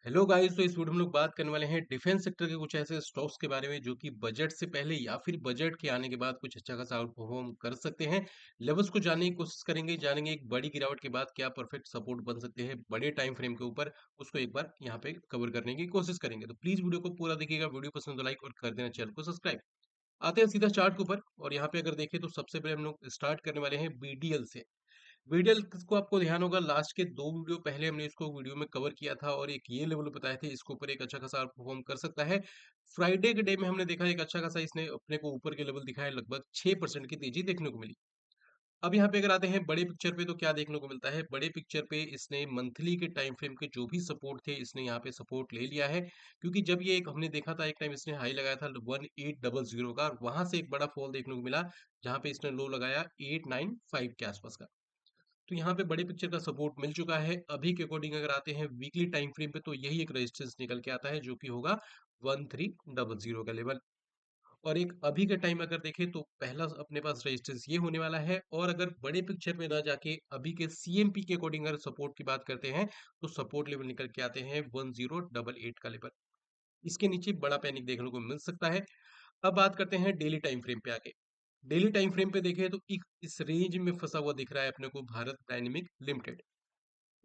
Hello guys. तो इस video में हम लोग बात करने वाले हैं डिफेंस सेक्टर के कुछ ऐसे स्टॉक्स के बारे में जो कि बजट से पहले या फिर बजट के आने के बाद कुछ अच्छा खासा आउट परफॉर्म कर सकते हैं। लेवल्स को जानने की कोशिश करेंगे, जानेंगे एक बड़ी गिरावट के बाद क्या परफेक्ट सपोर्ट बन सकते हैं बड़े टाइम फ्रेम के ऊपर। उसको एक बार यहाँ पे कवर करने की कोशिश करेंगे, तो प्लीज वीडियो को पूरा देखिएगा। वीडियो पसंद तो लाइक और कर देना, चैनल को सब्सक्राइब। आते हैं सीधा चार्ट के ऊपर, और यहाँ पे अगर देखें तो सबसे पहले हम लोग स्टार्ट करने वाले हैं बीडीएल से। बीडीएल को आपको ध्यान होगा, लास्ट के 2 वीडियो पहले हमने इसको वीडियो में कवर किया था और एक ये लेवल बताए थे इसके ऊपर एक अच्छा खासा परफॉर्म कर सकता है। फ्राइडे के डे में हमने देखा एक अच्छा खासा इसने अपने को ऊपर के लेवल दिखाया, लगभग 6% की तेजी देखने को मिली। अब यहाँ पे अगर आते हैं बड़े पिक्चर पे, तो क्या देखने को मिलता है बड़े पिक्चर पे, इसने मंथली के टाइम फ्रेम के जो भी सपोर्ट थे इसने यहाँ पे सपोर्ट ले लिया है। क्योंकि जब ये एक हमने देखा था, एक टाइम इसने हाई लगाया था 1800 का, और वहां से एक बड़ा फॉल देखने को मिला जहाँ पे इसने लो लगाया 895 के आसपास का। तो यहाँ पे बड़े पिक्चर का सपोर्ट मिल चुका है। अभी के अकॉर्डिंग अगर आते हैं वीकली टाइम फ्रेम पे, तो यही एक रेजिस्टेंस निकल के आता है जो कि होगा 1300 का लेवल। और एक अभी के टाइम अगर देखें तो पहला अपने पास रेजिस्टेंस ये होने वाला है। और अगर बड़े पिक्चर में ना जाके अभी के सीएमपी के अकॉर्डिंग अगर सपोर्ट की बात करते हैं, तो सपोर्ट लेवल निकल के आते हैं 1088 का लेवल। इसके नीचे बड़ा पैनिक देखने को मिल सकता है। अब बात करते हैं डेली टाइम फ्रेम पे आके। डेली टाइम फ्रेम पे देखें तो इस रेंज में फंसा हुआ दिख रहा है अपने को भारत डायनेमिक लिमिटेड।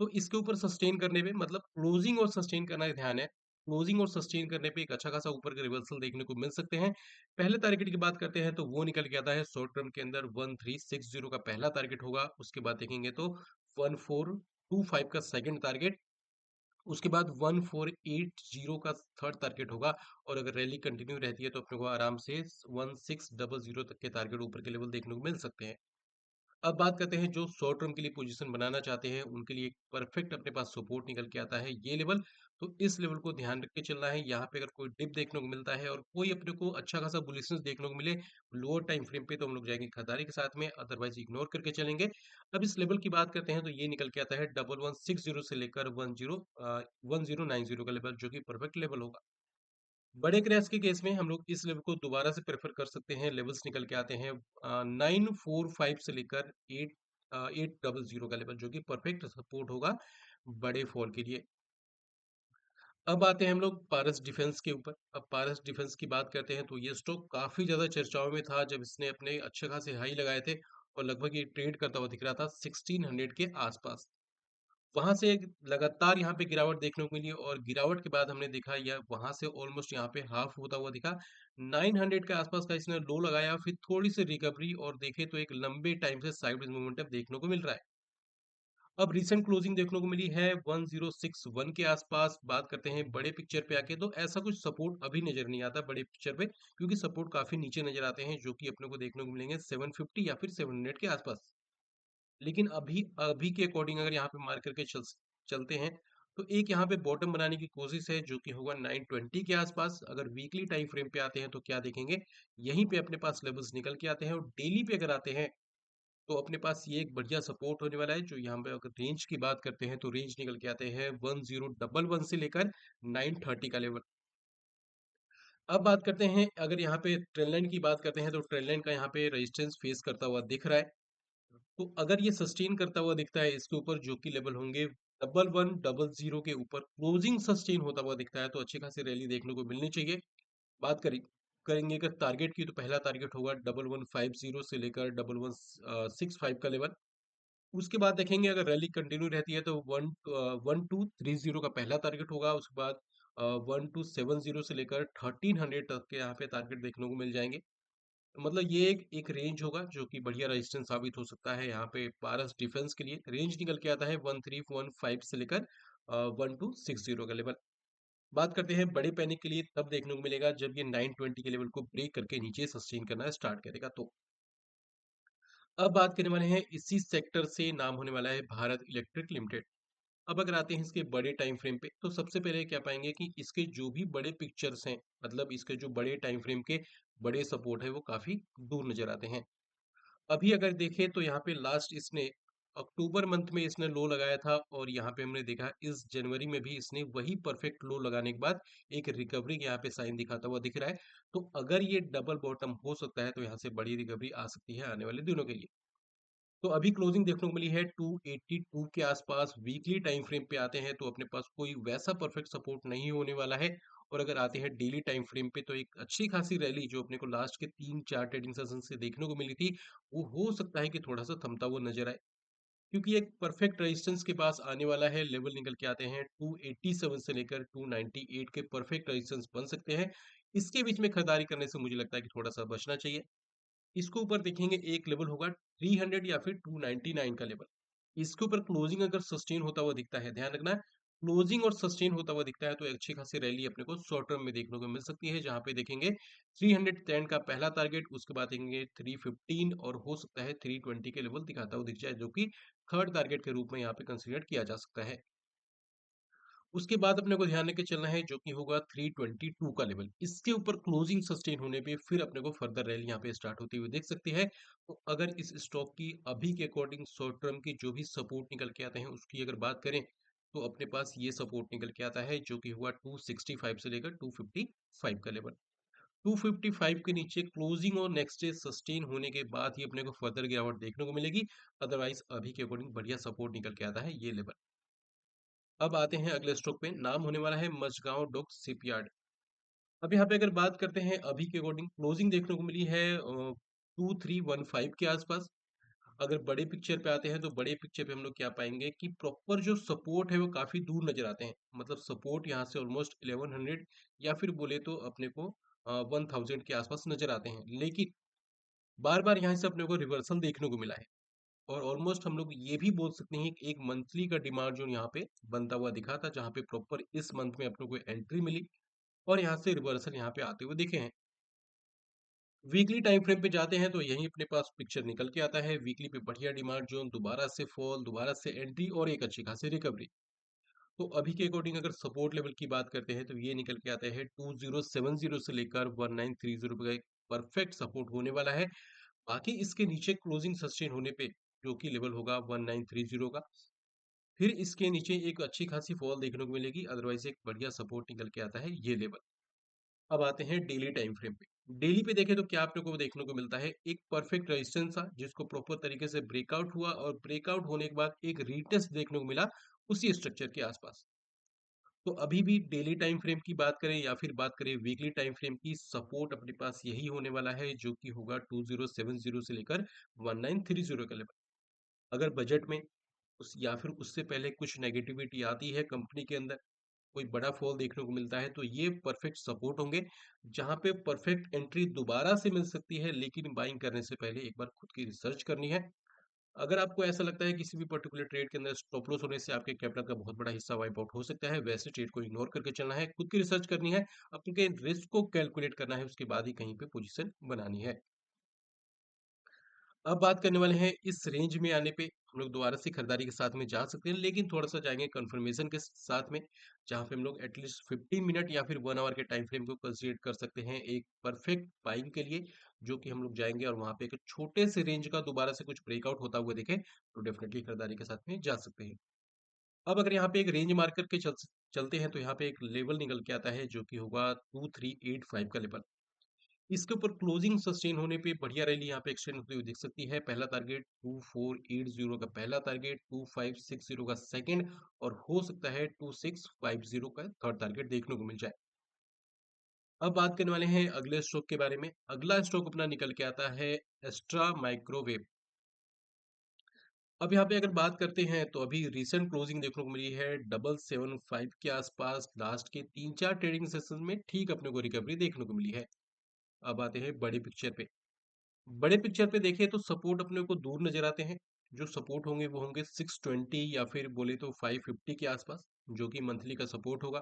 तो इसके ऊपर सस्टेन करने पे, मतलब क्लोजिंग और सस्टेन करना ध्यान है। क्लोजिंग और सस्टेन करने पे एक अच्छा खासा ऊपर के रिवर्सल देखने को मिल सकते हैं। पहले टारगेट की बात करते हैं तो वो निकल के आता है शॉर्ट टर्म के अंदर 1360 का पहला टारगेट होगा। उसके बाद देखेंगे तो 1425 का सेकंड टारगेट। उसके बाद 1480 का थर्ड टारगेट होगा। और अगर रैली कंटिन्यू रहती है तो अपने को आराम से 1600 तक के टारगेट ऊपर के लेवल देखने को मिल सकते हैं। अब बात करते हैं जो शॉर्ट टर्म के लिए पोजीशन बनाना चाहते हैं, उनके लिए एक परफेक्ट अपने पास सपोर्ट निकल के आता है ये लेवल। तो इस लेवल को ध्यान रख के चलना है। यहाँ पे अगर कोई डिप देखने को मिलता है और कोई अपने को अच्छा खासा बुलिशनेस देखने को मिले लोअर टाइम फ्रेम पे, तो हम लोग जाएंगे खरीदारी के साथ में, अदरवाइज इग्नोर करके चलेंगे। अब इस लेवल की बात करते हैं तो ये निकल के आता है 1160 से लेकर 1090 का लेवल, जो कि परफेक्ट लेवल होगा। बड़े क्रैश के केस में हम लोग इस लेवल को दोबारा से प्रेफर कर सकते हैं। लेवल्स निकल के आते हैं 945 से लेकर 800 का लेवल, जो कि परफेक्ट सपोर्ट होगा बड़े फॉल के लिए। अब आते हैं हम लोग पारस डिफेंस के ऊपर। अब पारस डिफेंस की बात करते हैं तो ये स्टॉक काफी ज्यादा चर्चाओं में था जब इसने अपने अच्छे खासे हाई लगाए थे, और लगभग ये ट्रेड करता हुआ दिख रहा था 1600 के आसपास। वहां से एक लगातार यहाँ पे गिरावट देखने को मिली, और गिरावट के बाद हमने देखा यह वहां से ऑलमोस्ट यहाँ पे हाफ होता हुआ दिखा। 900 के आसपास का इसने लो लगाया, फिर थोड़ी सी रिकवरी, और देखे तो एक लंबे टाइम से साइडवेज मोमेंटम देखने को मिल रहा है। अब रिसेंट क्लोजिंग देखने को मिली है 1061 के आसपास। बात करते हैं बड़े पिक्चर पे आके, तो ऐसा कुछ सपोर्ट अभी नजर नहीं आता बड़े पिक्चर पे, क्योंकि सपोर्ट काफी नीचे नजर आते हैं जो कि अपने को देखने को मिलेंगे 750 या फिर 700 के आसपास। लेकिन अभी अभी के अकॉर्डिंग अगर यहाँ पे मार करके चलते हैं, तो एक यहाँ पे बॉटम बनाने की कोशिश है जो कि होगा 920 के आसपास। अगर वीकली टाइम फ्रेम पे आते हैं तो क्या देखेंगे, यहीं पे अपने पास लेवल्स निकल के आते हैं। और डेली पे अगर आते हैं तो अपने पास ये एक बढ़िया सपोर्ट होने वाला है। जो यहाँ पे अगर रेंज की बात करते हैं तो रेंज निकल के आते हैं 1011 से लेकर 930 का लेवल। अब बात करते हैं, अगर यहाँ पे ट्रेंड लाइन की बात करते हैं तो ट्रेंड लाइन का यहाँ पे रेजिस्टेंस फेस करता हुआ दिख रहा है। तो अगर ये सस्टेन करता हुआ दिखता है इसके ऊपर, जो कि लेवल होंगे 1100 के ऊपर, क्लोजिंग सस्टेन होता हुआ दिखता है, तो अच्छी खासी रैली देखने को मिलनी चाहिए। बात करेंगे अगर टारगेट की, तो पहला टारगेट होगा 1150 से लेकर 1165 का लेवल। उसके बाद देखेंगे अगर रैली कंटिन्यू रहती है तो 1230 का पहला टारगेट होगा। उसके बाद 1270 से लेकर 1300 तक के यहाँ पे टारगेट देखने को मिल जाएंगे। मतलब ये एक रेंज होगा जो कि बढ़िया रेजिस्टेंस साबित हो सकता है। यहाँ पे पारस डिफेंस के लिए रेंज निकल के आता है 1315 से लेकर 1260 का लेवल। बात करते हैं बड़े पैनिक के लिए, तब देखने को मिलेगा जब ये 920 के लेवल को ब्रेक करके नीचे सस्टेन करना स्टार्ट करेगा। तो अब बात करने वाले हैं इसी सेक्टर से, नाम होने वाला है भारत इलेक्ट्रिक लिमिटेड। अब अगर आते हैं इसके बड़े टाइम फ्रेम पे, तो सबसे पहले क्या पाएंगे कि इसके जो भी बड़े पिक्चर्स हैं, मतलब इसके जो बड़े टाइम फ्रेम के बड़े सपोर्ट है, वो काफी दूर नजर आते हैं। अभी अगर देखें तो यहाँ पे लास्ट इसने अक्टूबर मंथ में इसने लो लगाया था, और यहाँ पे हमने देखा इस जनवरी में भी इसने वही परफेक्ट लो लगाने के बाद एक रिकवरी यहाँ पे साइन दिखाता हुआ दिख रहा है। तो अगर ये डबल बॉटम हो सकता है तो यहाँ से बड़ी रिकवरी आ सकती है आने वाले दिनों के लिए। तो अभी क्लोजिंग देखने को मिली है 282 के आसपास। वीकली टाइम फ्रेम पे आते हैं तो अपने पास कोई वैसा परफेक्ट सपोर्ट नहीं होने वाला है। और अगर आते हैं डेली टाइम फ्रेम पे तो एक अच्छी खासी रैली जो अपने को लास्ट के 3-4 ट्रेडिंग सेशन से देखने को मिली थी, वो हो सकता है कि थोड़ा-सा थमता हुआ नज़र आए। क्योंकि एक परफेक्ट रेजिस्टेंस के पास आने वाला है, लेवल निकल के आते हैं 287 से लेकर 298 के परफेक्ट रेजिस्टेंस बन सकते हैं। इसके बीच में खरीदारी करने से मुझे लगता है कि थोड़ा-सा बचना चाहिए। इसके ऊपर देखेंगे एक लेवल होगा 300 या फिर 299 का लेवल। इसके ऊपर क्लोजिंग अगर सस्टेन होता हुआ दिखता है, ध्यान रखना, क्लोजिंग और सस्टेन होता हुआ दिखता है तो अच्छी खासी रैली अपने को शॉर्ट टर्म में देखने को मिल सकती है, जहां पे देखेंगे 310 का पहला टारगेट, उसके बाद देखेंगे 315 और हो सकता है 320 के लेवल दिखाता हुआ दिख जाए, जो कि थर्ड टारगेट के रूप में यहाँ पे कंसीडर किया जा सकता है। उसके बाद अपने को ध्यान लेके चलना है जो कि होगा 322 का लेवल। इसके ऊपर क्लोजिंग सस्टेन होने पे फिर अपने को फर्दर रैली यहाँ पे स्टार्ट होती हुई दिख सकती है। तो अगर इस स्टॉक की अभी के अकॉर्डिंग शॉर्ट टर्म की जो भी सपोर्ट निकल के आते हैं उसकी अगर बात करें, तो अपने पास ये सपोर्ट निकल के आता है जो कि हुआ 265 से लेकर 255 का लेवल। 255 के नीचे क्लोजिंग और नेक्स्ट डे सस्टेन होने के बाद ही अपने को फर्दर गिरावट देखने को मिलेगी। अदरवाइज अभी के अकॉर्डिंग बढ़िया सपोर्ट निकल के आता है ये लेवल। अब आते हैं अगले स्टॉक पे, नाम होने वाला है मझगांव डॉक शिपयार्ड। अब यहाँ पे अगर बात करते हैं अभी के अकॉर्डिंग क्लोजिंग देखने को मिली है 2315 के आसपास। अगर बड़े पिक्चर पे आते हैं तो बड़े पिक्चर पे हम लोग क्या पाएंगे कि प्रॉपर जो सपोर्ट है वो काफी दूर नजर आते हैं। मतलब सपोर्ट यहाँ से ऑलमोस्ट 1100 या फिर बोले तो अपने को 1000 के आसपास नजर आते हैं, लेकिन बार बार यहाँ से अपने को रिवर्सल देखने को मिला है। और ऑलमोस्ट हम लोग ये भी बोल सकते हैं कि एक मंथली का डिमांड जो यहाँ पे बनता हुआ दिखा था, जहाँ पे प्रॉपर इस मंथ में अपने को एंट्री मिली और यहाँ से रिवर्सल यहाँ पे आते हुए दिखे हैं। वीकली टाइम फ्रेम पे जाते हैं तो यही अपने पास पिक्चर निकल के आता है। वीकली पे बढ़िया डिमांड जोन, दोबारा से फॉल, दोबारा से एंट्री और एक अच्छी खासी रिकवरी। तो अभी के अकॉर्डिंग अगर सपोर्ट लेवल की बात करते हैं तो ये निकल के आता है 2070 से लेकर 1930 का एक परफेक्ट सपोर्ट होने वाला है। बाकी इसके नीचे क्लोजिंग सस्टेन होने पे जो कि लेवल होगा 1930 का, फिर इसके नीचे एक अच्छी खासी फॉल देखने को मिलेगी, अदरवाइज एक बढ़िया सपोर्ट निकल के आता है ये लेवल। अब आते हैं डेली टाइम फ्रेम पे। डेली पे देखें तो क्या आपने को देखने को मिलता है, एक परफेक्ट रेजिस्टेंस था जिसको प्रॉपर तरीके से ब्रेकआउट हुआ और ब्रेकआउट होने के बाद एक रीटेस्ट देखने को मिला उसी स्ट्रक्चर के आसपास। तो अभी भी डेली टाइम फ्रेम की बात करें या फिर बात करें वीकली टाइम फ्रेम की, सपोर्ट अपने पास यही होने वाला है जो कि होगा 2070 से लेकर 1930 का लेवल। अगर बजट में उस या फिर उससे पहले कुछ नेगेटिविटी आती है कंपनी के अंदर, कोई बड़ा फॉल देखने को मिलता है तो ये परफेक्ट सपोर्ट होंगे, जहां पे परफेक्ट एंट्री दोबारा से मिल सकती है, लेकिन बाइंग करने से पहले एक बार खुद की रिसर्च करनी है। अगर आपको ऐसा लगता है किसी भी पर्टिकुलर ट्रेड के अंदर स्टॉप लॉस होने से आपके कैपिटल का बहुत बड़ा हिस्सा वाइप आउट हो सकता है, वैसे ट्रेड को इग्नोर करके चलना है, खुद की रिसर्च करनी है, अपने रिस्क को कैलकुलेट करना है, उसके बाद ही कहीं पे पोजीशन बनानी है। अब बात करने वाले हैं इस रेंज में आने पे हम लोग दोबारा से खरीदारी के साथ में जा सकते हैं, लेकिन थोड़ा सा जाएंगे कंफर्मेशन के साथ में, जहां पे हम लोग एटलीस्ट 15 मिनट या फिर 1 आवर के टाइम फ्रेम को कंसीडर कर सकते हैं एक परफेक्ट बाइंग के लिए। जो कि हम लोग जाएंगे और वहां पे एक छोटे से रेंज का दोबारा से कुछ ब्रेकआउट होता हुआ देखें तो डेफिनेटली खरीदारी के साथ में जा सकते हैं। अब अगर यहाँ पे एक रेंज मार्कर के चलते हैं तो यहाँ पे एक लेवल निकल के आता है जो कि होगा 2385 का लेवल। इसके ऊपर क्लोजिंग सस्टेन होने पे बढ़िया रैली यहाँ पे एक्सटेंड होती हुई दिख सकती है। पहला टारगेट 2480 का पहला टारगेट, 2560 का सेकंड और हो सकता है 2650 का थर्ड टारगेट देखने को मिल जाए। अब बात करने वाले हैं अगले स्टॉक के बारे में। अगला स्टॉक अपना निकल के आता है एस्ट्रा माइक्रोवेव। अब यहाँ पे अगर बात करते हैं तो अभी रिसेंट क्लोजिंग देखने को मिली है 775 के आसपास। लास्ट के 3-4 ट्रेडिंग सेशन में ठीक अपने को रिकवरी देखने को मिली है। अब आते हैं बड़ी पिक्चर पे। बड़े पिक्चर पे देखें तो सपोर्ट अपने को दूर नजर आते हैं। जो सपोर्ट होंगे वो होंगे 620 या फिर बोले तो 550 के आसपास, जो कि मंथली का सपोर्ट होगा।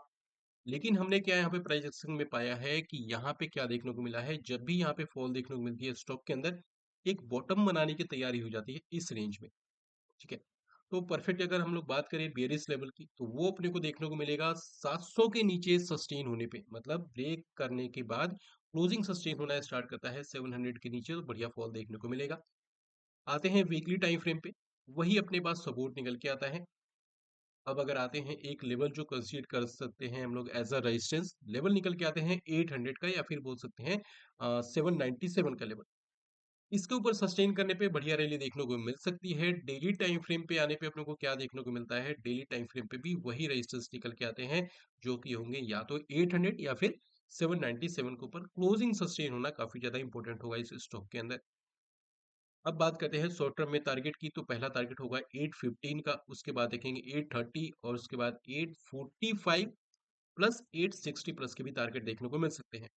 लेकिन हमने क्या यहाँ पे प्राइस एक्शन में पाया है कि यहाँ पे क्या देखने को मिला है, जब भी यहाँ पे फॉल देखने को मिलती है स्टॉक के अंदर, एक बॉटम बनाने की तैयारी हो जाती है इस रेंज में। ठीक है, तो परफेक्ट अगर हम लोग बात करें बेरिस लेवल की तो वो अपने को देखने को मिलेगा 700 के नीचे सस्टेन होने पे, मतलब ब्रेक करने के बाद क्लोजिंग सस्टेन होना स्टार्ट करता है 700 के नीचे तो बढ़िया फॉल देखने को मिलेगा। आते हैं वीकली टाइम फ्रेम पे, वही अपने पास सपोर्ट निकल के आता है। अब अगर आते हैं एक लेवल जो कंसीडर कर सकते हैं हम लोग एज अ रेजिस्टेंस, लेवल निकल के आते हैं 800 का या फिर बोल सकते हैं 797 का लेवल। इसके ऊपर सस्टेन करने पे बढ़िया रैली देखने को मिल सकती है। डेली टाइम फ्रेम पे आने पे अपने को क्या देखने को मिलता है, डेली टाइम फ्रेम पे भी वही रेजिस्टेंस निकल के आते हैं, जो कि होंगे या तो 800 या फिर 797 के ऊपर क्लोजिंग सस्टेन होना काफी ज्यादा इंपॉर्टेंट होगा इस स्टॉक के अंदर। अब बात करते हैं शॉर्ट टर्म में टारगेट की, तो पहला टारगेट होगा 815 का, उसके बाद देखेंगे 830 और उसके बाद 845 प्लस 860 प्लस के भी टारगेट देखने को मिल सकते हैं।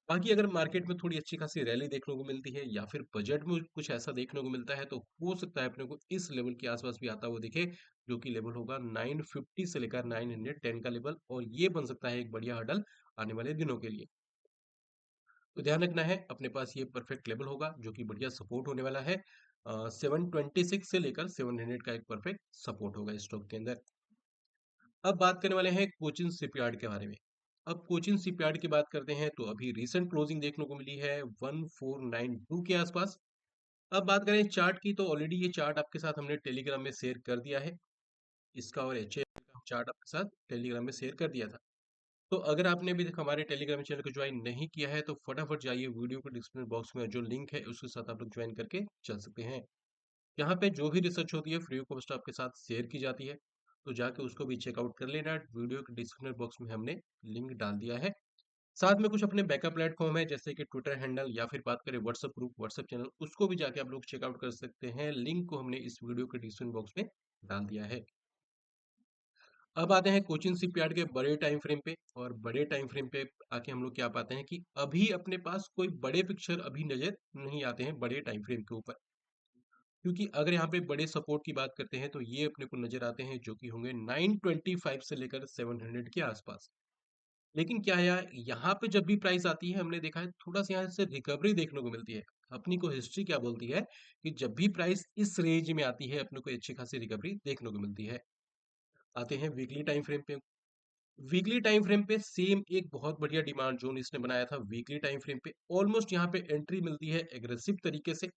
बाकी अगर मार्केट में थोड़ी अच्छी खासी रैली देखने को मिलती है या फिर बजट में कुछ ऐसा देखने को मिलता है, तो हो सकता है अपने को इस लेवल के आसपास भी आता हुआ दिखे, जो कि लेवल होगा 950 से लेकर 910 का लेवल, और ये बन सकता है एक बढ़िया हडल आने वाले दिनों के लिए। तो ध्यान रखना है, अपने पास ये परफेक्ट लेवल होगा जो कि बढ़िया सपोर्ट होने वाला है। 726 से लेकर 700 का एक परफेक्ट सपोर्ट होगा स्टॉक के अंदर। अब बात करने वाले हैं कोचिन शिपयार्ड के बारे में। अब कोचिन शिपयार्ड की बात करते हैं, तो अभी रिसेंट क्लोजिंग देखने को मिली है 1492 के आसपास। अब बात करें चार्ट की, तो ऑलरेडी ये चार्ट आपके साथ हमने टेलीग्राम में शेयर कर दिया है। इसका और एच का चार्ट आपके साथ टेलीग्राम में शेयर कर दिया था। तो अगर आपने अभी तक हमारे टेलीग्राम चैनल को ज्वाइन नहीं किया है, तो फटाफट जाइए, वीडियो के डिस्क्रिप्शन बॉक्स में जो लिंक है उसके साथ आप लोग ज्वाइन करके चल सकते हैं। यहाँ पे जो भी रिसर्च होती है फ्री ऑफ कॉस्ट आपके साथ शेयर की जाती है, तो जाके उसको भी चेकआउट कर लेना। वीडियो के डिस्क्रिप्शन बॉक्स में हमने लिंक डाल दिया है। साथ में कुछ अपने बैकअप प्लेटफॉर्म है, जैसे कि ट्विटर हैंडल या फिर बात करें व्हाट्सएप ग्रुप, व्हाट्सएप चैनल, उसको भी जाके आप लोग चेकआउट कर सकते हैं। लिंक को हमने इस वीडियो के डिस्क्रिप्शन बॉक्स में डाल दिया है। अब आते हैं कोचिन शिपयार्ड के बड़े टाइम फ्रेम पे, और बड़े टाइम फ्रेम पे आके हम लोग क्या पाते हैं कि अभी अपने पास कोई बड़े पिक्चर अभी नजर नहीं आते हैं बड़े टाइम फ्रेम के ऊपर। क्योंकि अगर यहाँ पे बड़े सपोर्ट की बात करते हैं, तो ये अपने को नजर आते हैं जो कि होंगे 925 से लेकर 700 के आसपास। लेकिन क्या है यार, यहाँ पे जब भी प्राइस आती है, हमने देखा है थोड़ा सा यहाँ से रिकवरी देखने को मिलती है। अपनी को हिस्ट्री क्या बोलती है कि जब भी प्राइस इस रेंज में आती है, अपने को अच्छी खासी रिकवरी देखने को मिलती है। आते हैं वीकली टाइम फ्रेम पे। वीकली टाइम फ्रेम पे सेम एक बहुत बढ़िया डिमांड जोन इसने बनाया था। वीकली टाइम फ्रेम पे ऑलमोस्ट यहाँ पे एंट्री मिलती है एग्रेसिव तरीके से।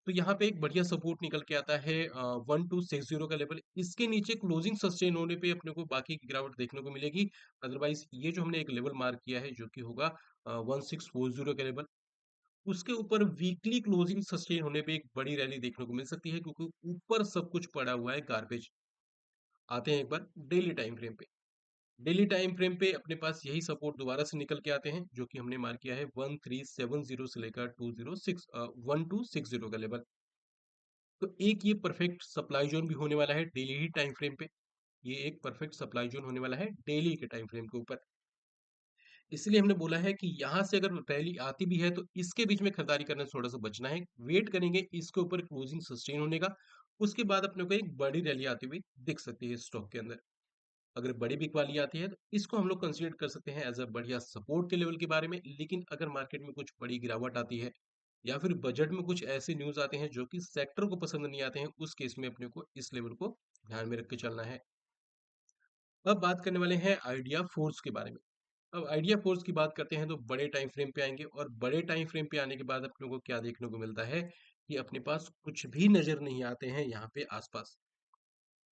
तो यहाँ पे एक बढ़िया सपोर्ट निकल के आता है 1260 का लेवल। इसके नीचे क्लोजिंग सस्टेन होने पे अपने को बाकी की गिरावट देखने को मिलेगी। अदरवाइज ये जो हमने एक लेवल मार्क किया है, जो कि होगा 1640 का लेवल, उसके ऊपर वीकली क्लोजिंग सस्टेन होने पे एक बड़ी रैली देखने को मिल सकती है, क्योंकि ऊपर सब कुछ पड़ा हुआ है गार्बेज। आते हैं एक बार डेली टाइम फ्रेम पे। डेली टाइम फ्रेम पे अपने पास यही सपोर्ट दोबारा से निकल के आते हैं, जो कि हमने मार्क किया है 1370 से लेकर 1260 का लेवल। तो एक ये परफेक्ट सप्लाई जोन भी होने वाला है डेली ही टाइम फ्रेम पे। ये एक परफेक्ट सप्लाई जोन होने वाला है डेली के टाइम फ्रेम के ऊपर। इसलिए हमने बोला है कि यहाँ से अगर रैली आती भी है, तो इसके बीच में खरीदारी करने से थोड़ा सा बचना है। वेट करेंगे इसके ऊपर क्लोजिंग सस्टेन होने का, उसके बाद अपने को एक बड़ी रैली आती हुई दिख सकती है स्टॉक के अंदर। अगर बड़ी बिग वाली आती है, तो इसको हम लोग कंसीडर कर सकते हैं एज अ बढ़िया सपोर्ट के लेवल के बारे में। लेकिन अगर मार्केट में कुछ बड़ी गिरावट आती है या फिर बजट में कुछ ऐसे न्यूज आते हैं जो कि सेक्टर को पसंद नहीं आते हैं, उस केस में अपने को इस लेवल को ध्यान में रख के चलना है। अब बात करने वाले हैं आइडिया फोर्स के बारे में। अब आइडिया फोर्स की बात करते हैं, तो बड़े टाइम फ्रेम पे आएंगे, और बड़े टाइम फ्रेम पे आने के बाद अपने को क्या देखने को मिलता है कि अपने पास कुछ भी नजर नहीं आते हैं यहाँ पे आसपास।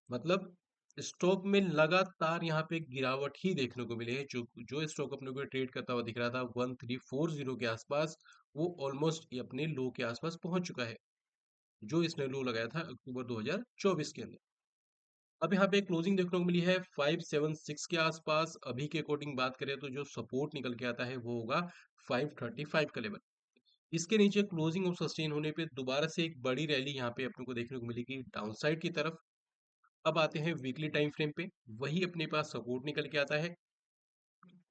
मतलब स्टॉक में लगातार यहाँ पे गिरावट ही देखने को मिली है। जो जो स्टॉक अपने को ट्रेड करता हुआ दिख रहा था 1340 के आसपास, वो ऑलमोस्ट अपने लो के आसपास पहुंच चुका है, जो इसने लो लगाया था अक्टूबर 2024 के अंदर। अब यहाँ पे क्लोजिंग देखने को मिली है 576 के आसपास। अभी के अकॉर्डिंग बात करें, तो जो सपोर्ट निकल के आता है वो होगा 535 का लेवल। इसके नीचे क्लोजिंग और सस्टेन होने पे दोबारा से एक बड़ी रैली यहाँ पे अपने को देखने को मिलेगी डाउनसाइड की तरफ। अब आते हैं वीकली टाइम फ्रेम पे। वही अपने पास सपोर्ट निकल के आता है।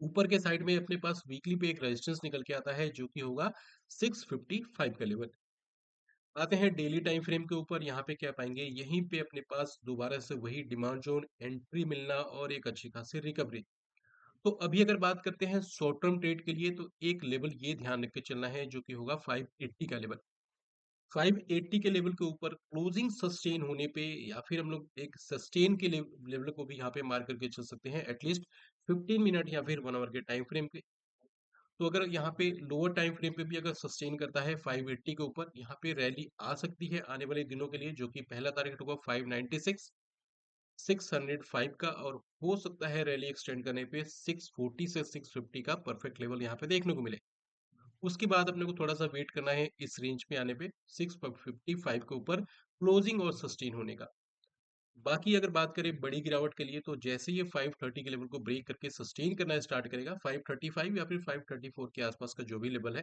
ऊपर के साइड में अपने पास वीकली पे एक रेजिस्टेंस निकल के आता है, जो कि होगा 655 का लेवल। आते हैं डेली टाइम फ्रेम के ऊपर। यहाँ पे क्या पाएंगे, यहीं पे अपने पास दोबारा से वही डिमांड जोन एंट्री मिलना और एक अच्छी खासी रिकवरी। तो अभी अगर बात करते हैं शॉर्ट टर्म ट्रेड के लिए, तो एक लेवल ये ध्यान रख के चलना है, जो कि होगा 580 का लेवल। 580 के लेवल के ऊपर क्लोजिंग सस्टेन होने पे, या फिर हम लोग एक सस्टेन के लेवल को भी यहाँ पे मार करके चल सकते हैं, एटलीस्ट 15 मिनट या फिर 1 आवर के टाइम फ्रेम पे। तो अगर यहाँ पे लोअर टाइम फ्रेम पे भी अगर सस्टेन करता है 580 के ऊपर, यहाँ पे रैली आ सकती है आने वाले दिनों के लिए, जो कि पहला टारगेट होगा 596 605 का, और हो सकता है रैली एक्सटेंड करने पे 640 से 650 का परफेक्ट लेवल यहाँ पे देखने को मिले। उसके बाद अपने को थोड़ा-सा वेट करना है इस रेंज पे आने पे 655 के ऊपर क्लोजिंग और सस्टेन होने का। बाकी अगर बात करें बड़ी गिरावट के लिए तो जैसे ये 530 के लेवल को ब्रेक करके सस्टेन करना स्टार्ट करेगा 535 या फिर 534 के आसपास का जो भी लेवल है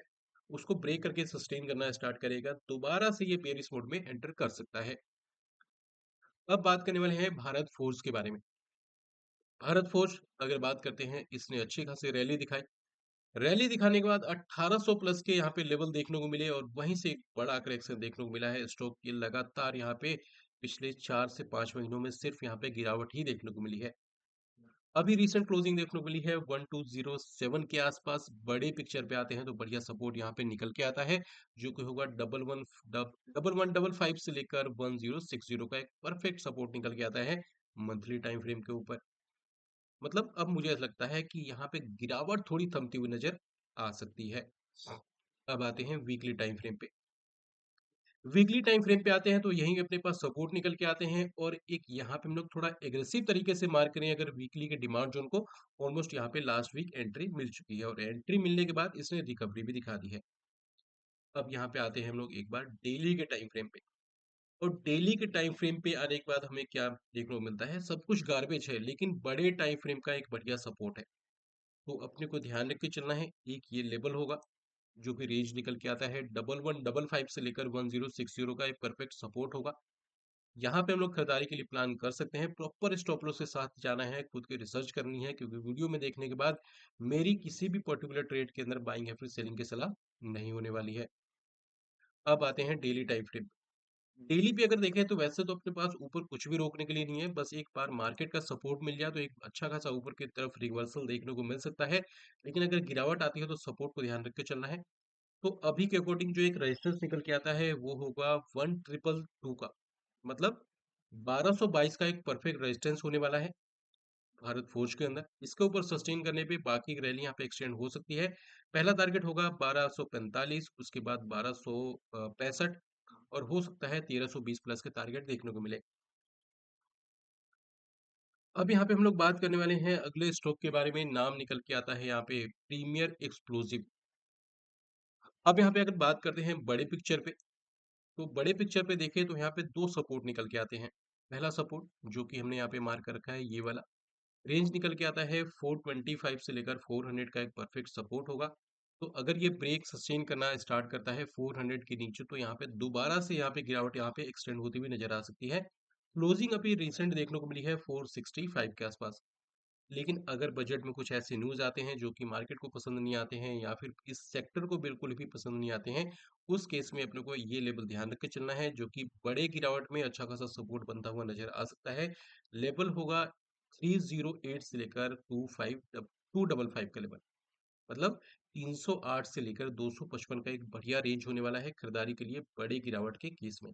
उसको ब्रेक करके सस्टेन करना स्टार्ट करेगा, दोबारा से ये बेयरिश मोड में एंटर कर सकता है। अब बात करने वाले हैं भारत फोर्स के बारे में। भारत फोर्स अगर बात करते हैं इसने अच्छी खासी रैली दिखाई। रैली दिखाने के बाद 1800 प्लस के यहाँ पे लेवल देखने को मिले और वहीं से एक बड़ा करेक्शन देखने को मिला है। स्टॉक की लगातार यहाँ पे पिछले 4 से 5 महीनों में सिर्फ यहाँ पे गिरावट ही देखने को मिली है। अभी रीसेंट क्लोजिंग देखने को मिली है 1207 के आसपास। बड़े पिक्चर पे आते हैं तो बढ़िया सपोर्ट यहाँ पे निकल के आता है, जो कि होगा डबल वन डबल फाइव से लेकर 1060 का एक परफेक्ट सपोर्ट निकल के आता है मंथली टाइम फ्रेम के ऊपर। मतलब अब मुझे ऐसा लगता है कि यहाँ पे गिरावट थोड़ी थमती हुई नजर आ सकती है। अब आते हैं वीकली टाइम फ्रेम पे। वीकली टाइम फ्रेम पे आते हैं तो यहीं अपने पास सपोर्ट निकल के आते हैं और एक यहाँ पे हम लोग थोड़ा एग्रेसिव तरीके से मार्क करें अगर वीकली के डिमांड जोन को, ऑलमोस्ट यहाँ पे लास्ट वीक एंट्री मिल चुकी है और एंट्री मिलने के बाद इसने रिकवरी भी दिखा दी है। अब यहाँ पे आते हैं हम लोग एक बार डेली के टाइम फ्रेम पे। और डेली के टाइम फ्रेम पे आने के बाद हमें क्या देखने को मिलता है, सब कुछ गार्बेज है लेकिन बड़े टाइम फ्रेम का एक बढ़िया सपोर्ट है। तो अपने को ध्यान रख के चलना है। एक ये लेवल होगा जो कि रेंज निकल के आता है 1155 से लेकर 1060 का एक परफेक्ट सपोर्ट होगा। यहाँ पे हम लोग खरीदारी के लिए प्लान कर सकते हैं। प्रॉपर स्टॉप लॉस के साथ जाना है, खुद की रिसर्च करनी है, क्योंकि वीडियो में देखने के बाद मेरी किसी भी पर्टिकुलर ट्रेड के अंदर बाइंग या फिर सेलिंग की सलाह नहीं होने वाली है। अब आते हैं डेली टाइम फ्रेम। डेली पे अगर देखें तो वैसे तो अपने पास ऊपर कुछ भी रोकने के लिए नहीं है, बस एक बार मार्केट का सपोर्ट मिल जाए तो एक अच्छा खासा ऊपर की तरफ रिवर्सल देखने को मिल सकता है। लेकिन अगर गिरावट आती है तो सपोर्ट को ध्यान रख के चलना है। तो अभी के अकॉर्डिंग जो एक रेजिस्टेंस निकल के आता है वो होगा 1222 का, मतलब 1222 का एक परफेक्ट रेजिस्टेंस होने वाला है भारत फोर्ज के अंदर। इसके ऊपर सस्टेन करने पे बाकी की रैली यहाँ पे एक्सटेंड हो सकती है। पहला टारगेट होगा 1245, उसके बाद 1265 और हो सकता है 1320 प्लस के टारगेट देखने को मिले। अब यहाँ पे हम लोग बात करने वाले हैं अगले स्टॉक के बारे में। नाम निकल के आता है यहाँ पे प्रीमियर एक्सप्लोजिव। अब यहाँ पे अगर बात करते हैं बड़े पिक्चर पे, तो बड़े पिक्चर पे देखें तो यहाँ पे दो सपोर्ट निकल के आते हैं। पहला सपोर्ट जो कि हमने यहाँ पे मार्क कर रखा है ये वाला, रेंज निकल के आता है 425 से लेकर 400 का एक परफेक्ट सपोर्ट होगा। तो अगर ये ब्रेक सस्टेन करना स्टार्ट करता है 400 के नीचे तो यहाँ पे दोबारा से यहाँ पे गिरावट यहाँ पे एक्सटेंड होती हुई नजर आ सकती है। क्लोजिंग अभी रिसेंट देखने को मिली है 465 के आसपास। लेकिन अगर बजट में कुछ ऐसे न्यूज़ आते हैं जो कि मार्केट को पसंद नहीं आते हैं या फिर इस सेक्टर को बिल्कुल भी पसंद नहीं आते हैं, उस केस में अपने को ये लेवल ध्यान रख के चलना है जो कि बड़े गिरावट में अच्छा खासा सपोर्ट बनता हुआ नजर आ सकता है। लेवल होगा 308 से लेकर 255 का लेवल, मतलब 308 से लेकर 255 का एक बढ़िया रेंज होने वाला है खरीदारी के लिए बड़े गिरावट के केस में।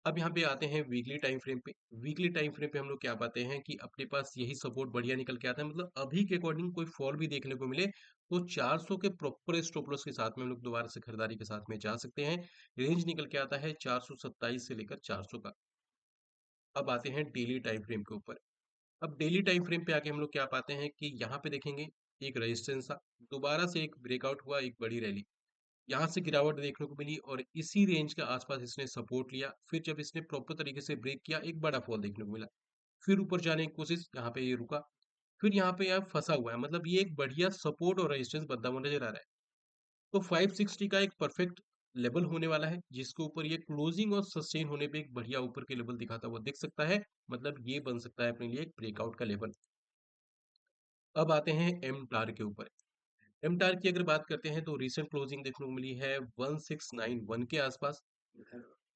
अब यहाँ पे आते हैं वीकली टाइम फ्रेम पे। वीकली टाइम फ्रेम पे हम लोग क्या पाते हैं कि अपने पास यही सपोर्ट बढ़िया निकल के आता है, मतलब अभी के अकॉर्डिंग कोई फॉल भी देखने को मिले तो 400 के प्रॉपर स्टॉप लॉस के साथ में हम लोग दोबारा से खरीदारी के साथ में जा सकते हैं। रेंज निकल के आता है 427 से लेकर 400 का। अब आते हैं डेली टाइम फ्रेम के ऊपर। अब डेली टाइम फ्रेम पे आके हम लोग क्या पाते हैं कि यहाँ पे देखेंगे एक रेजिस्टेंस था, दोबारा से एक ब्रेकआउट हुआ, एक बड़ी रैली, यहाँ से गिरावट देखने को मिली और इसी रेंज के आसपास इसने सपोर्ट लिया। फिर जब इसने प्रॉपर तरीके से ब्रेक किया एक बड़ा फॉल देखने को मिला। फिर ऊपर जाने की कोशिश, यहाँ पे ये रुका। फिर यहाँ पे यार फंसा हुआ है, मतलब ये एक बढ़िया सपोर्ट और रेजिस्टेंस बनता हुआ नजर आ रहा है। तो 560 का एक परफेक्ट लेवल होने वाला है जिसके ऊपर ये क्लोजिंग और सस्टेन होने पे एक बढ़िया ऊपर के लेवल दिखाता हुआ दिख सकता है। मतलब ये बन सकता है अपने लिए एक ब्रेकआउट का लेवल। अब आते हैं एम टार के ऊपर। एम टार की अगर बात करते हैं तो रिसेंट क्लोजिंग देखने को मिली है 1691 के आसपास।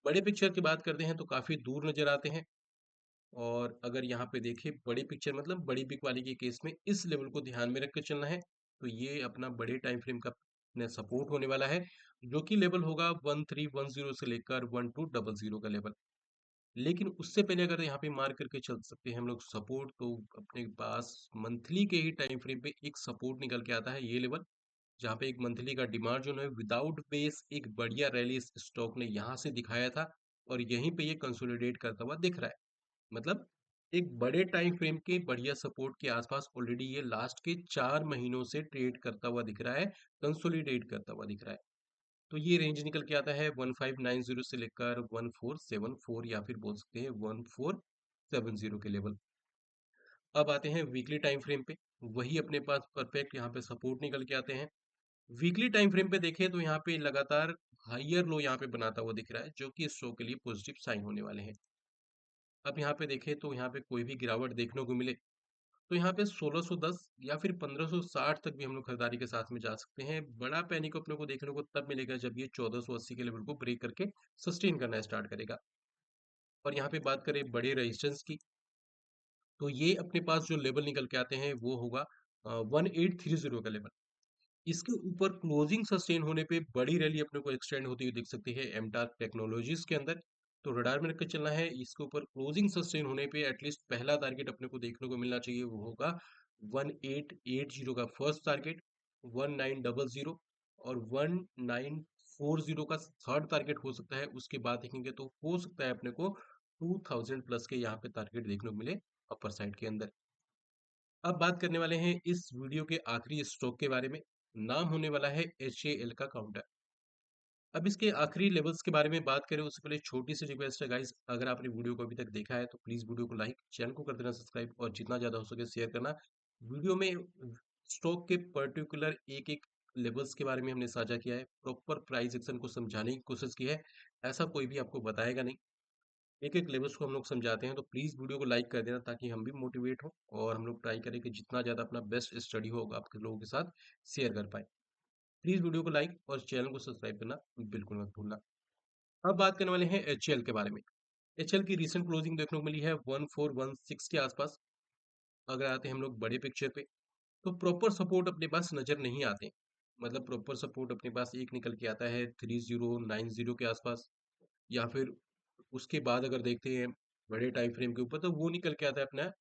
बड़े पिक्चर की बात करते हैं तो काफी दूर नजर आते हैं। और अगर यहाँ पे देखें बड़ी पिक्चर मतलब बड़ी बिग वाली के केस में इस लेवल को ध्यान में रख के चलना है। तो ये अपना बड़े टाइम फ्रेम का सपोर्ट होने वाला है, जो कि लेवल होगा 1310 से लेकर 1200 का लेवल। लेकिन उससे पहले अगर यहाँ पे मार्क करके चल सकते हैं हम लोग सपोर्ट, तो अपने पास मंथली के ही टाइम फ्रेम पे एक सपोर्ट निकल के आता है ये लेवल, जहाँ पे एक मंथली का डिमांड जो है विदाउट बेस एक बढ़िया रैली इस स्टॉक ने यहाँ से दिखाया था और यहीं पे ये कंसोलिडेट करता हुआ दिख रहा है। मतलब एक बड़े टाइम फ्रेम के बढ़िया सपोर्ट के आसपास ऑलरेडी ये लास्ट के 4 महीनों से ट्रेड करता हुआ दिख रहा है, कंसोलिडेट करता हुआ दिख रहा है। तो ये रेंज निकल के आता है 1590 से लेकर 1474 या फिर बोल सकते हैं 1470 के लेवल। अब आते हैं वीकली टाइम फ्रेम पे। वही अपने पास परफेक्ट यहाँ पे सपोर्ट निकल के आते हैं। वीकली टाइम फ्रेम पे देखें तो यहाँ पे लगातार हाइयर लो यहाँ पे बनाता हुआ दिख रहा है, जो कि स्टॉक के लिए पॉजिटिव साइन होने वाले हैं। अब यहाँ पे देखें तो यहाँ पे कोई भी गिरावट देखने को मिले तो यहाँ पे 1610 या फिर 1560 तक भी हम लोग खरीदारी के साथ में जा सकते हैं। बड़ा पैनिक अपने को देखने को तब मिलेगा जब ये 1480 के लेवल को ब्रेक करके सस्टेन करना स्टार्ट करेगा। और यहाँ पे बात करें बड़े रेजिस्टेंस की, तो ये अपने पास जो लेवल निकल के आते हैं वो होगा 1830 का लेवल। इसके ऊपर क्लोजिंग सस्टेन होने पे बड़ी रैली अपने को एक्सटेंड होती हुई दिख सकती है एमटार टेक्नोलॉजीज के अंदर। तो रडार में रखकर चलना है। इसके ऊपर क्लोजिंग सस्टेन होने पे एटलीस्ट पहला टारगेट अपने को देखने को मिलना चाहिए, वो होगा 1880 का फर्स्ट टारगेट, 1900 और 1940 का थर्ड टारगेट हो सकता है। उसके बाद देखेंगे तो हो सकता है अपने को 2000 प्लस के यहाँ पे टारगेट देखने को मिले अपर साइड के अंदर। अब बात करने वाले हैं इस वीडियो के आखिरी स्टॉक के बारे में। नाम होने वाला है HAL का काउंटर। अब इसके आखिरी लेवल्स के बारे में बात करें उससे पहले छोटी सी रिक्वेस्ट है गाइस, अगर आपने वीडियो को अभी तक देखा है तो प्लीज वीडियो को लाइक, चैनल को कर देना सब्सक्राइब और जितना ज्यादा हो सके शेयर करना। वीडियो में स्टॉक के पर्टिकुलर एक एक लेवल्स के बारे में हमने साझा किया है, प्रॉपर प्राइस एक्शन को समझाने की कोशिश की है। ऐसा कोई भी आपको बताएगा नहीं। एक एक लेवल्स को हम लोग समझाते हैं, तो प्लीज़ वीडियो को लाइक कर देना ताकि हम भी मोटिवेट हो और हम लोग ट्राई करें कि जितना ज़्यादा अपना बेस्ट स्टडी होगा आपके लोगों के साथ शेयर कर पाए। प्लीज़ वीडियो को लाइक और चैनल को सब्सक्राइब करना बिल्कुल मत भूलना। अब बात करने वाले हैं HCL के बारे में। HCL की रिसेंट क्लोजिंग देखने को मिली है 1416 के आसपास। अगर आते हैं हम लोग बड़े पिक्चर पे, तो प्रॉपर सपोर्ट अपने पास नज़र नहीं आते। मतलब प्रॉपर सपोर्ट अपने पास एक निकल के आता है 3090 के आसपास, या फिर उसके बाद अगर देखते हैं बड़े टाइम फ्रेम के ऊपर तो वो निकल के आता है अपना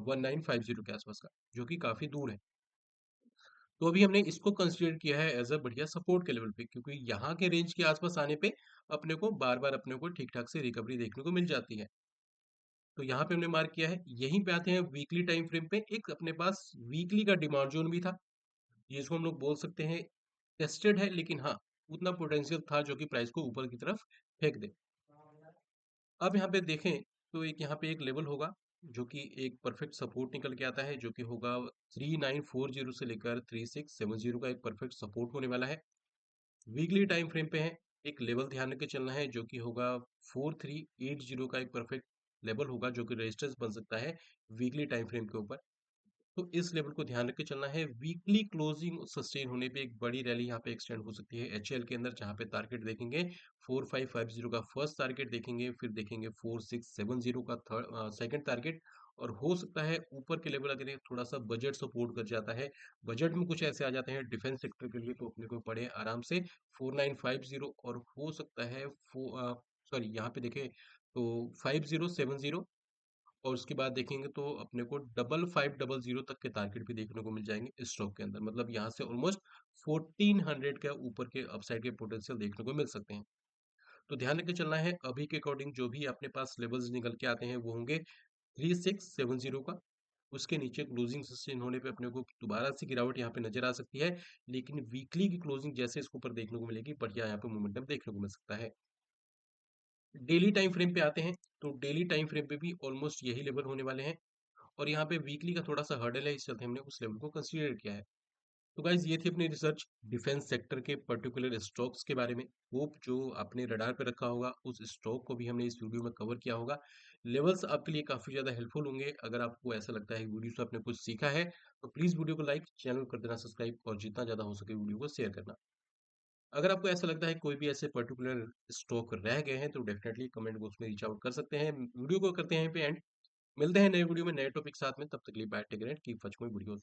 1950 के आसपास का, जो कि काफी दूर है। तो अभी हमने इसको कंसिडर किया है एज अ बढ़िया सपोर्ट के लेवल पे, क्योंकि यहाँ के रेंज के आसपास आने पे अपने को बार बार अपने को ठीक ठाक से रिकवरी देखने को मिल जाती है। तो यहाँ पे हमने मार्क किया है। यहीं पे आते हैं वीकली टाइम फ्रेम पे, एक अपने पास वीकली का डिमांड जोन भी था, जिसको हम लोग बोल सकते हैं टेस्टेड है, लेकिन हाँ उतना पोटेंशियल था जो कि प्राइस को ऊपर की तरफ फेंक दे। अब यहाँ पे देखें तो एक यहाँ पे एक लेवल होगा जो कि एक परफेक्ट सपोर्ट निकल के आता है, जो कि होगा 3940 से लेकर 3670 का एक परफेक्ट सपोर्ट होने वाला है। वीकली टाइम फ्रेम पे है। एक लेवल ध्यान रख के चलना है जो कि होगा 4380 का एक परफेक्ट लेवल होगा, जो कि रेजिस्टेंस बन सकता है वीकली टाइम फ्रेम के ऊपर। तो इस लेवल को ध्यान रख के चलना है। वीकली क्लोजिंग सस्टेन होने पे एक बड़ी रैली यहाँ पे एक्सटेंड हो सकती है HL के अंदर, जहाँ पे टारगेट देखेंगे 4550 का फर्स्ट टारगेट देखेंगे, फिर देखेंगे 4670 का थर्ड सेकंड टारगेट। और हो सकता है ऊपर के लेवल अगर ये थोड़ा सा बजट सपोर्ट कर जाता है, बजट में कुछ ऐसे आ जाते हैं डिफेंस सेक्टर के लिए, तो अपने को पड़े आराम से 4950। और हो सकता है सॉरी यहाँ पे देखें तो 5070, और उसके बाद देखेंगे तो अपने को 5500 तक के टारगेट भी देखने को मिल जाएंगे इस स्टॉक के अंदर। मतलब यहाँ से ऑलमोस्ट 1400 के ऊपर के अपसाइड के पोटेंशियल देखने को मिल सकते हैं। तो ध्यान रख के चलना है। अभी के अकॉर्डिंग जो भी अपने पास लेवल्स निकल के आते हैं वो होंगे 3670 का। उसके नीचे क्लोजिंग सस्टेन होने पे अपने को दोबारा से गिरावट यहाँ पे नजर आ सकती है, लेकिन वीकली की क्लोजिंग जैसे इसके ऊपर देखने को मिलेगी, बढ़िया यहाँ पे मोमेंटम देखने को मिल सकता है। डेली टाइम फ्रेम पे आते हैं, तो डेली टाइम फ्रेम पे भी ऑलमोस्ट यही लेवल होने वाले हैं। और यहाँ पे वीकली का थोड़ा सा हर्डल है, इस चलते हमने उस लेवल को कंसीडर किया है। तो गाइज ये थी अपनी रिसर्च डिफेंस सेक्टर के पर्टिकुलर स्टॉक्स के बारे में। होप जो आपने रडार पे रखा होगा उस स्टॉक को भी हमने इस वीडियो में कवर किया होगा। लेवल्स आपके लिए काफी ज्यादा हेल्पफुल होंगे। अगर आपको ऐसा लगता है वीडियो से आपने कुछ सीखा है तो प्लीज वीडियो को लाइक, चैनल को कर देना सब्सक्राइब और जितना ज्यादा हो सके वीडियो को शेयर करना। अगर आपको ऐसा लगता है कोई भी ऐसे पर्टिकुलर स्टॉक रह गए हैं तो डेफिनेटली कमेंट बॉक्स में रीच आउट कर सकते हैं। वीडियो को करते हैं यहाँ पे एंड। मिलते हैं नए वीडियो में नए टॉपिक साथ में, तब तक के लिए bye, take care, keep watching my videos.